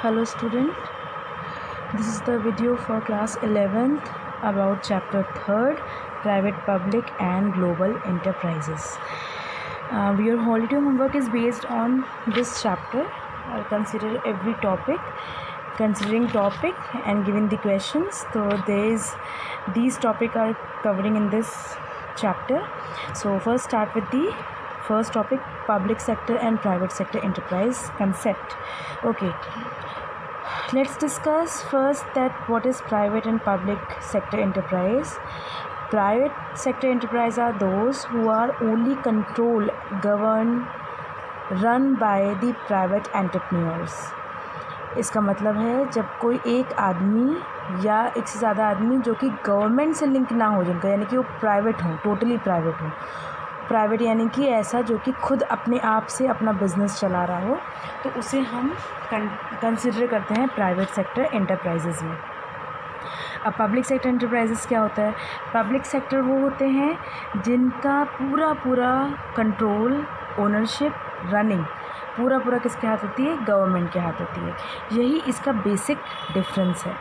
Hello student, this is the video for class 11th about chapter 3rd, private, public and global enterprises. Your holiday homework is based on this chapter. I'll consider every topic, considering topic and giving the questions. So these topics are covering in this chapter. So first start with the first topic, public sector and private sector enterprise concept. Okay, let's discuss first that what is private and public sector enterprise. Private sector enterprise are those who are only controlled, governed, run by the private entrepreneurs. इसका मतलब है जब कोई एक आदमी या एक से ज़्यादा आदमी जो कि गवर्नमेंट से लिंक ना हो, जिनका यानी कि वो प्राइवेट हो, टोटली प्राइवेट हो. प्राइवेट यानी कि ऐसा जो कि खुद अपने आप से अपना बिजनेस चला रहा हो, तो उसे हम कंसिडर करते हैं प्राइवेट सेक्टर एंटरप्राइजेज़ में. अब पब्लिक सेक्टर एंटरप्राइजेज़ क्या होता है? पब्लिक सेक्टर वो होते हैं जिनका पूरा कंट्रोल, ओनरशिप, रनिंग पूरा किसके हाथ होती है? गवर्नमेंट के हाथ होती है. यही इसका बेसिक डिफरेंस है.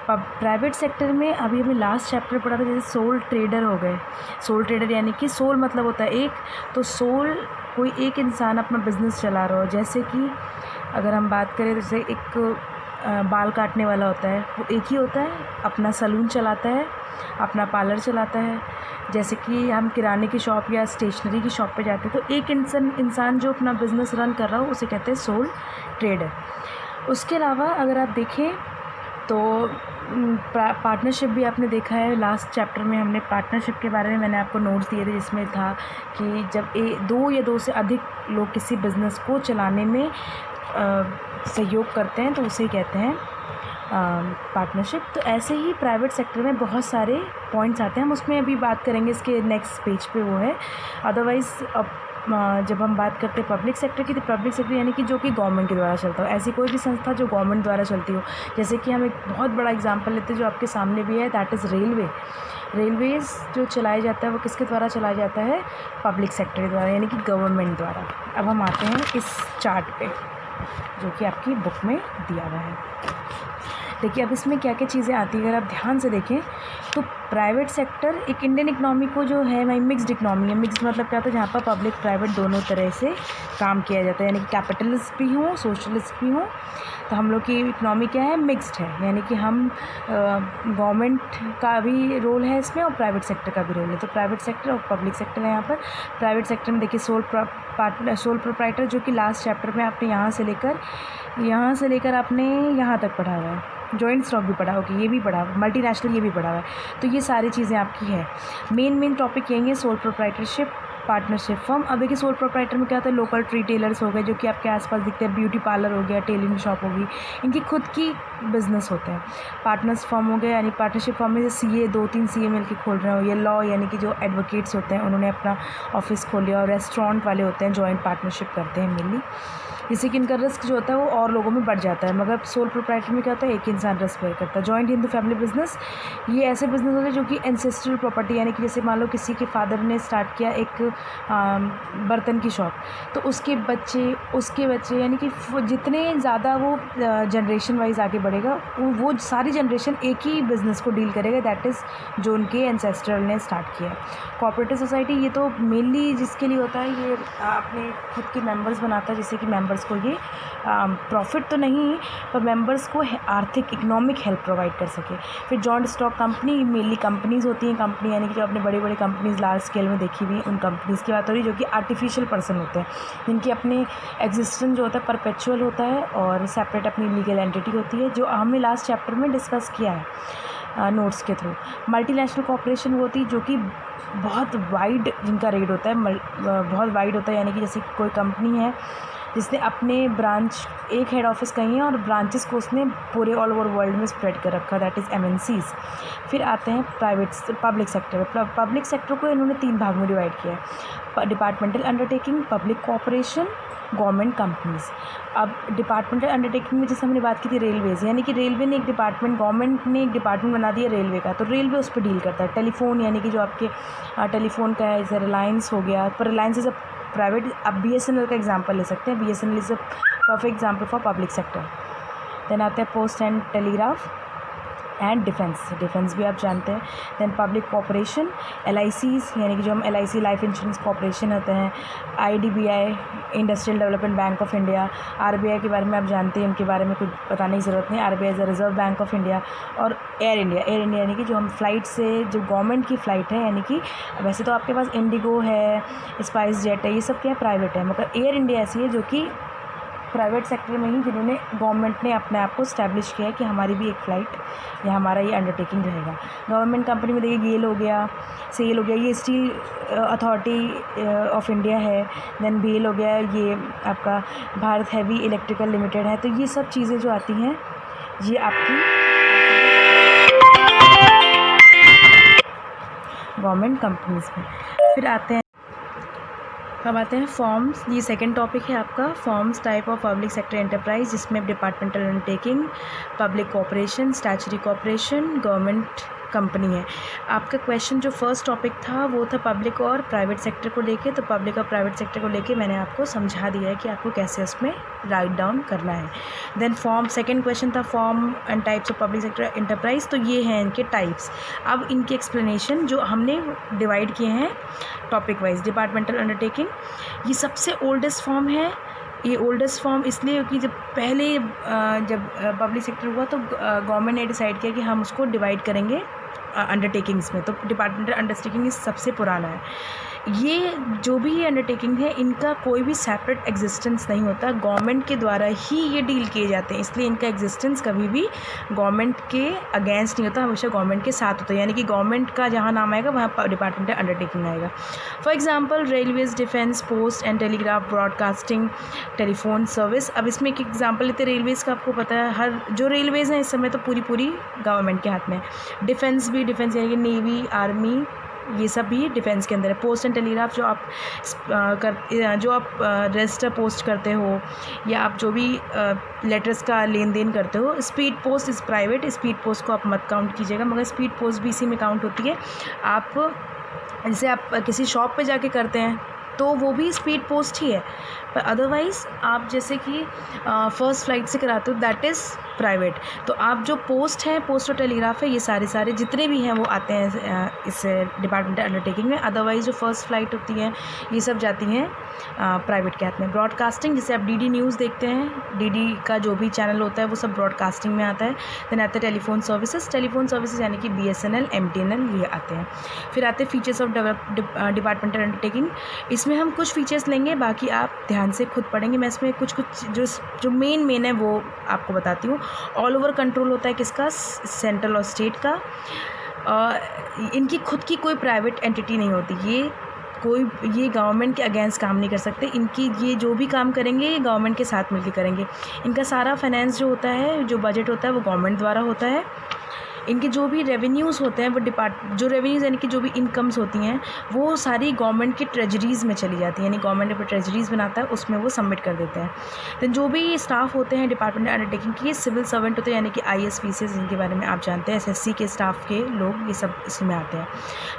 प्राइवेट सेक्टर में अभी हमें लास्ट चैप्टर पढ़ा था, जैसे सोल ट्रेडर हो गए. सोल ट्रेडर यानी कि सोल मतलब होता है एक, तो सोल कोई एक इंसान अपना बिजनेस चला रहा हो. जैसे कि अगर हम बात करें, जैसे एक बाल काटने वाला होता है, वो एक ही होता है, अपना सलून चलाता है, अपना पार्लर चलाता है. जैसे कि हम किराने की शॉप या स्टेशनरी की शॉप पे जाते हैं, तो एक इंसान जो अपना बिज़नेस रन कर रहा हो उसे कहते हैं सोल ट्रेडर. उसके अलावा अगर आप देखें तो पार्टनरशिप भी आपने देखा है. लास्ट चैप्टर में हमने पार्टनरशिप के बारे में मैंने आपको नोट्स दिए थे, जिसमें था कि जब दो या दो से अधिक लोग किसी बिज़नेस को चलाने में सहयोग करते हैं तो उसे कहते हैं पार्टनरशिप. तो ऐसे ही प्राइवेट सेक्टर में बहुत सारे पॉइंट्स आते हैं, हम उसमें अभी बात करेंगे, इसके नेक्स्ट पेज पे वो है. अदरवाइज़ अब जब हम बात करते हैं पब्लिक सेक्टर की, तो पब्लिक सेक्टर यानी कि जो कि गवर्नमेंट के द्वारा चलता हो, ऐसी कोई भी संस्था जो गवर्नमेंट द्वारा चलती हो. जैसे कि हम एक बहुत बड़ा एग्जांपल लेते हैं जो आपके सामने भी है, दैट इज़ रेलवे. रेलवेज़ जो चलाया जाता है वो किसके द्वारा चलाया जाता है? पब्लिक सेक्टर के द्वारा, यानी कि गवर्नमेंट द्वारा. अब हम आते हैं इस चार्ट पे जो कि आपकी बुक में दिया हुआ है. देखिए अब इसमें क्या क्या चीज़ें आती हैं, अगर आप ध्यान से देखें तो प्राइवेट सेक्टर एक इंडियन इकनॉमी को जो है वही मिक्स्ड इकनॉमी है. मिक्स्ड मतलब क्या होता है? जहाँ पर पब्लिक प्राइवेट दोनों तरह से काम किया जाता है, यानी कि कैपिटलिस्ट भी हों, सोशलिस्ट भी हों. तो हम लोग की इकनॉमी क्या है? मिक्स्ड है, यानी कि हम गवर्नमेंट का भी रोल है इसमें और प्राइवेट सेक्टर का भी रोल है. तो प्राइवेट सेक्टर और पब्लिक सेक्टर है यहाँ पर. प्राइवेट सेक्टर में देखिए सोल प्रोप्राइटर जो कि लास्ट चैप्टर में आपने यहाँ से लेकर आपने यहाँ तक पढ़ा हुआ है. जॉइंट स्टॉक भी पढ़ा होगा, ये भी पढ़ा हुआ, मल्टीनेशनल ये भी पढ़ा हुआ है. तो ये सारी चीज़ें आपकी है. मेन टॉपिक यही है, सोल प्रोप्राइटरशिप, पार्टनरशिप फर्म. अब देखिए सोल प्रोप्राइटर में क्या होता है? लोकल रिटेलर्स हो गए जो कि आपके आसपास दिखते हैं, ब्यूटी पार्लर हो गया, टेलरिंग शॉप होगी, इनकी खुद की बिजनेस होते हैं. पार्टनर्स फर्म हो गया, यानी पार्टनरशिप फर्म में सीए 2-3 सीए मिल के खोल रहे हो. ये लॉ यानी कि जो एडवोकेट्स होते हैं उन्होंने अपना ऑफिस खोल लिया. और रेस्टोरेंट वाले होते हैं, जॉइंट पार्टनरशिप करते हैं मेनली, जिससे कि इनका रिस्क जो होता है वो और लोगों में बढ़ जाता है. मगर सोल प्रोप्राइटर में क्या होता है? एक इंसान रिस्क बेयर करता है. जॉइंट हिंदू फैमिली बिजनेस, ये ऐसे बिजनेस होते हैं जो कि एंसेस्ट्रल प्रॉपर्टी, यानी कि जैसे मान लो किसी के फादर ने स्टार्ट किया एक बर्तन की शॉप, तो उसके बच्चे यानी कि जितने ज़्यादा वो जनरेशन वाइज आगे बढ़ेगा वो सारी जनरेशन एक ही बिज़नेस को डील करेगा. दैट इज़ जो उनके एंसेस्ट्रल ने स्टार्ट किया है. कोऑपरेटिव सोसाइटी ये तो मेनली जिसके लिए होता है, ये अपने खुद के मेंबर्स बनाता है, जिससे कि मेंबर्स को ये प्रॉफिट तो नहीं पर मेंबर्स को आर्थिक इकोनॉमिक हेल्प प्रोवाइड कर सके. फिर joint stock company, mainly companies होती हैं. कंपनी यानी कि जो अपने बड़ी कंपनीज़ लार्ज स्केल में देखी हुई हैं, उन कंपनीज़ की बात हो रही है जो कि आर्टिफिशियल पर्सन होते हैं, जिनकी अपने एग्जिस्टेंस जो होता है परपेचुअल होता है और सेपरेट अपनी लीगल एंटिटी होती है, जो हमने लास्ट चैप्टर में डिस्कस किया है नोट्स के थ्रू. मल्टीनेशनल कॉर्पोरेशन वो होती है जो कि बहुत वाइड जिनका रेट होता है, बहुत वाइड होता है. यानी कि जैसे कोई कंपनी है जिसने अपने ब्रांच, एक हेड ऑफिस कहीं है और ब्रांचेस को उसने पूरे ऑल ओवर वर्ल्ड में स्प्रेड कर रखा, दैट इज़ MNCs. फिर आते हैं पब्लिक सेक्टर. पब्लिक सेक्टर को इन्होंने 3 भाग में डिवाइड किया है: departmental undertaking, public corporation, government companies. अब डिपार्टमेंटल अंडरटेकिंग में जैसे हमने बात की थी रेलवेज़, यानी कि रेलवे ने एक डिपार्टमेंट, गवर्नमेंट ने एक डिपार्टमेंट बना दिया रेलवे का, तो रेलवे उस पर डील करता है. टेलीफोन यानी कि जो आपके टेलीफोन का है, जैसे रिलायंस हो गया, पर रिलायंस इज़ अ प्राइवेट. अब BSNL का एग्जांपल ले सकते हैं. BSNL is a perfect example for public sector. Then आते हैं post and telegraph and defence भी आप जानते हैं। देन पब्लिक कॉर्पोरेशन, LICs यानी कि जो हम LIC लाइफ इंश्योरेंस कॉर्पोरेशन होते हैं, IDBI industrial development bank of India, RBI के बारे में आप जानते हैं, उनके बारे में कुछ बताने की ज़रूरत नहीं। RBI is the reserve bank of India. और एयर इंडिया यानी कि जो हम फ़्लाइट से जो गवर्नमेंट की फ़्लाइट है, यानी कि वैसे तो आपके पास इंडिगो है, स्पाइस जेट है, ये सब क्या प्राइवेट है, मगर एयर इंडिया ऐसी है जो कि प्राइवेट सेक्टर में ही जिन्होंने गवर्नमेंट ने अपने आप को इस्टेब्लिश किया है कि हमारी भी एक फ़्लाइट या हमारा ये अंडरटेकिंग रहेगा। गवर्नमेंट कंपनी में देखिए गेल हो गया, सेल हो गया, ये स्टील अथॉरिटी ऑफ इंडिया है। देन BHEL हो गया, ये आपका भारत हैवी इलेक्ट्रिकल लिमिटेड है। तो ये सब चीज़ें जो आती हैं ये आपकी गवर्नमेंट कंपनीज़ में। फिर आते हैं, अब आते हैं फॉर्म्स। ये सेकंड टॉपिक है आपका, forms type of public sector enterprise, जिसमें departmental undertaking, public corporation, statutory corporation, government company है। आपका क्वेश्चन जो फर्स्ट टॉपिक था वो था पब्लिक और प्राइवेट सेक्टर को लेके, तो पब्लिक और प्राइवेट सेक्टर को लेके मैंने आपको समझा दिया है कि आपको कैसे उसमें राइट डाउन करना है। देन फॉर्म, सेकंड क्वेश्चन था form and types of public sector enterprise. तो ये हैं इनके टाइप्स। अब इनके एक्सप्लेनेशन जो हमने डिवाइड किए हैं टॉपिक वाइज। डिपार्टमेंटल अंडरटेकिंग ये सबसे ओल्डेस्ट फॉर्म है। ये ओल्डेस्ट फॉर्म इसलिए क्योंकि जब पहले जब पब्लिक सेक्टर हुआ तो गवर्नमेंट ने डिसाइड किया कि हम उसको डिवाइड करेंगे अंडरटेकिंग्स में। तो डिपार्टमेंटल अंडरटेकिंग सबसे पुराना है। ये जो भी ये अंडरटेकिंग है, इनका कोई भी सेपरेट एग्जिस्टेंस नहीं होता, गवर्नमेंट के द्वारा ही ये डील किए जाते हैं, इसलिए इनका एग्जिस्टेंस कभी भी गवर्नमेंट के अगेंस्ट नहीं होता, हमेशा गवर्नमेंट के साथ होता है। यानी कि गवर्नमेंट का जहाँ नाम आएगा वहाँ डिपार्टमेंटल अंडरटेकिंग आएगा। For example railways, defence, post and telegraph, broadcasting, telephone service. अब इसमें एक एग्जाम्पल लेते हैं रेलवेज़ का। आपको पता है हर जो रेलवेज़ हैं इस समय तो पूरी गवर्नमेंट के हाथ में है। डिफेंस भी, डिफेंस यानी कि नेवी, आर्मी, ये सब भी डिफेंस के अंदर है। पोस्ट एंड टेलीग्राफ जो आप रजिस्टर पोस्ट करते हो या आप जो भी लेटर्स का लेन देन करते हो। Speed post is private, speed post को आप मत काउंट कीजिएगा, मगर स्पीड पोस्ट भी इसी में काउंट होती है। आप जैसे आप किसी शॉप पे जाके करते हैं तो वो भी स्पीड पोस्ट ही है, पर अदरवाइज़ आप जैसे कि फ़र्स्ट फ्लाइट से कराते हो दैट इज़ प्राइवेट। तो आप जो पोस्ट है, पोस्ट और टेलीग्राफ है, ये सारे जितने भी हैं वो आते हैं इस डिपार्टमेंटल अंडरटेकिंग में। अदरवाइज़ जो फर्स्ट फ्लाइट होती हैं ये सब जाती हैं प्राइवेट के हाथ में। ब्रॉडकास्टिंग, जैसे आप DD न्यूज़ देखते हैं, DD का जो भी चैनल होता है वो सब ब्रॉडकास्टिंग में आता है। देन आते हैं टेलीफोन सर्विसेज यानी कि BSNL, MTNL, ये आते हैं। फिर आते हैं फीचर्स ऑफ डिपार्टमेंटल अंडरटेकिंग। इसमें हम कुछ फीचर्स लेंगे, बाकी आप ध्यान से खुद पढ़ेंगे। मैं इसमें कुछ जो मेन है वो आपको बताती हूँ। ऑल ओवर कंट्रोल होता है किसका, सेंट्रल और स्टेट का। इनकी खुद की कोई प्राइवेट एंटिटी नहीं होती, ये गवर्नमेंट के अगेंस्ट काम नहीं कर सकते। इनकी ये जो भी काम करेंगे ये गवर्नमेंट के साथ मिलकर करेंगे। इनका सारा फाइनेंस जो होता है, जो बजट होता है वो गवर्नमेंट द्वारा होता है। इनके जो भी रेवेन्यूज़ होते हैं वो जो रेवेन्यूज़ यानी कि जो भी इनकम्स होती हैं वो सारी गवर्नमेंट की ट्रेजरीज़ में चली जाती हैं, यानी गवर्नमेंट अपने ट्रेजरीज़ बनाता है, उसमें वो सबमिट कर देते हैं। तो जो भी स्टाफ होते हैं डिपार्टमेंट अंडरटेकिंग के, सिविल सर्वेंट होते हैं, यानी कि IAS PCS जिनके बारे में आप जानते हैं, SSC के स्टाफ के लोग, ये सब इसमें आते हैं।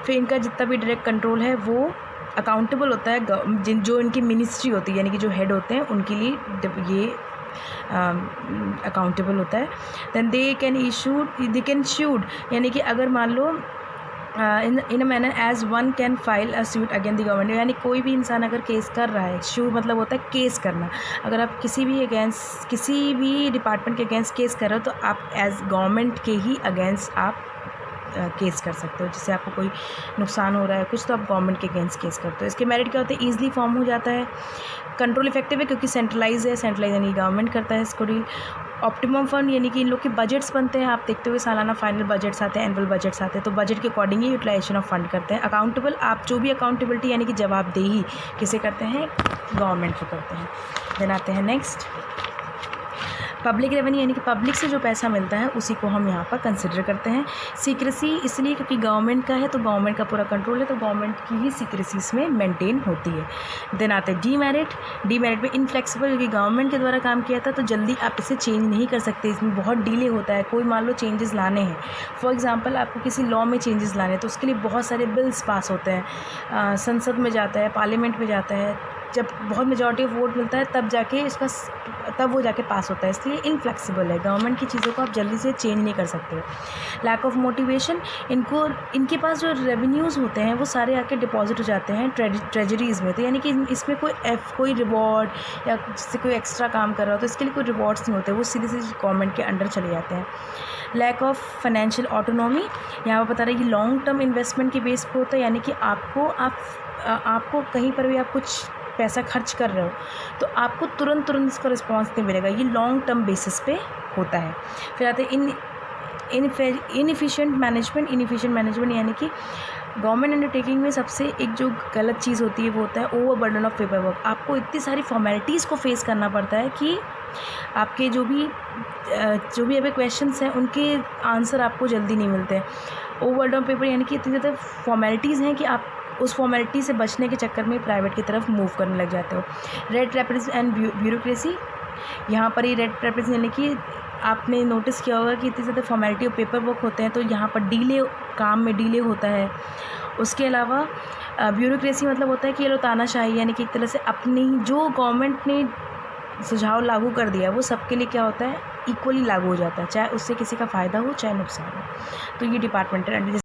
फिर इनका जितना भी डायरेक्ट कंट्रोल है वो अकाउंटेबल होता है जो इनकी मिनिस्ट्री होती है, यानी कि जो हेड होते हैं उनके लिए ये अकाउंटेबल होता है। देन दे कैन शूड, यानी कि अगर मान लो in a manner as one can file a suit against the government, यानी कोई भी इंसान अगर केस कर रहा है, शूट मतलब होता है केस करना। अगर आप किसी भी डिपार्टमेंट के अगेंस्ट केस कर रहे हो तो आप एज गवर्नमेंट के ही अगेंस्ट आप केस कर सकते हो। जैसे आपको कोई नुकसान हो रहा है कुछ, तो आप गवर्नमेंट के अगेंस्ट केस करते हो। इसके मेरिट क्या होते हैं, ईजिली फॉर्म हो जाता है, कंट्रोल इफेक्टिव है क्योंकि सेंट्रलाइज यानी गवर्नमेंट करता है इसको डील। ऑप्टिमम फंड, यानी कि इन लोग के बजट्स बनते हैं, आप देखते हुए सालाना फाइनल बजट्स आते हैं, एनुअल बजट्स आते हैं, तो बजट के अकॉर्डिंग ही यूटिलाइजेशन ऑफ फंड करते हैं। अकाउंटेबल, आप जो भी अकाउंटेबिलिटी यानी कि जवाबदेही किसे करते हैं, गवर्नमेंट को करते हैं। देन आते हैं नेक्स्ट पब्लिक रेवेन्यू, यानी कि पब्लिक से जो पैसा मिलता है उसी को हम यहाँ पर कंसिडर करते हैं। सीक्रेसी इसलिए क्योंकि गवर्नमेंट का है तो गवर्नमेंट का पूरा कंट्रोल है, तो गवर्नमेंट की ही सीक्रेसी इसमें मेंटेन होती है। देन आते हैं डीमेरिट में इनफ्लेक्सिबल, क्योंकि गवर्नमेंट के द्वारा काम किया था तो जल्दी आप इसे चेंज नहीं कर सकते, इसमें बहुत डिले होता है। कोई मान लो चेंजेस लाने हैं, फॉर एग्जाम्पल आपको किसी लॉ में चेंजेस लाने हैं तो उसके लिए बहुत सारे बिल्स पास होते हैं, संसद में जाता है, पार्लियामेंट में जाता है, जब बहुत मेजॉरिटी ऑफ वोट मिलता है तब वो जाके पास होता है, इसलिए इनफ्लेक्सिबल है। गवर्नमेंट की चीज़ों को आप जल्दी से चेंज नहीं कर सकते। लैक ऑफ मोटिवेशन, इनके पास जो रेवेन्यूज़ होते हैं वो सारे आके डिपॉजिट हो जाते हैं ट्रेजरीज़ में, तो यानी कि इसमें कोई रिवॉर्ड या जिससे कोई एक्स्ट्रा काम कर रहा हो तो इसके लिए कोई रिवॉर्ड्स नहीं होते, वो सीधे गवर्नमेंट के अंडर चले जाते हैं। लैक ऑफ फाइनेंशियल ऑटोनॉमी, यहाँ पर बता रहे हैं कि लॉन्ग टर्म इन्वेस्टमेंट के बेस पे होता है, यानी कि आपको कहीं पर भी आप कुछ पैसा खर्च कर रहे हो तो आपको तुरंत इसका रिस्पॉन्स नहीं मिलेगा, ये लॉन्ग टर्म बेसिस पे होता है। फिर आते हैं इनएफिशिएंट मैनेजमेंट, यानी कि गवर्नमेंट अंडरटेकिंग में सबसे एक जो गलत चीज़ होती है वो होता है over burden of paper work. आपको इतनी सारी फॉर्मेलिटीज़ को फेस करना पड़ता है कि आपके जो भी अभी क्वेश्चंस हैं उनके आंसर आपको जल्दी नहीं मिलते। ओवर बर्डन ऑफ पेपर यानी कि इतनी ज़्यादा फॉर्मेलिटीज़ हैं कि आप उस फॉर्मेलिटी से बचने के चक्कर में प्राइवेट की तरफ मूव करने लग जाते हो। रेड टेप्स एंड ब्यूरोक्रेसी, यहाँ पर ही रेड टेप्स यानी कि आपने नोटिस किया होगा कि इतनी ज़्यादा फॉर्मेलिटी और पेपर वर्क होते हैं तो यहाँ पर काम में डिले होता है। उसके अलावा ब्यूरोक्रेसी मतलब होता है कि ये लो तानाशाही, यानी कि एक तरह से अपनी जो गवर्नमेंट ने सुझाव लागू कर दिया वो सबके लिए क्या होता है, इक्वली लागू हो जाता है, चाहे उससे किसी का फ़ायदा हो चाहे नुकसान हो। तो ये डिपार्टमेंटल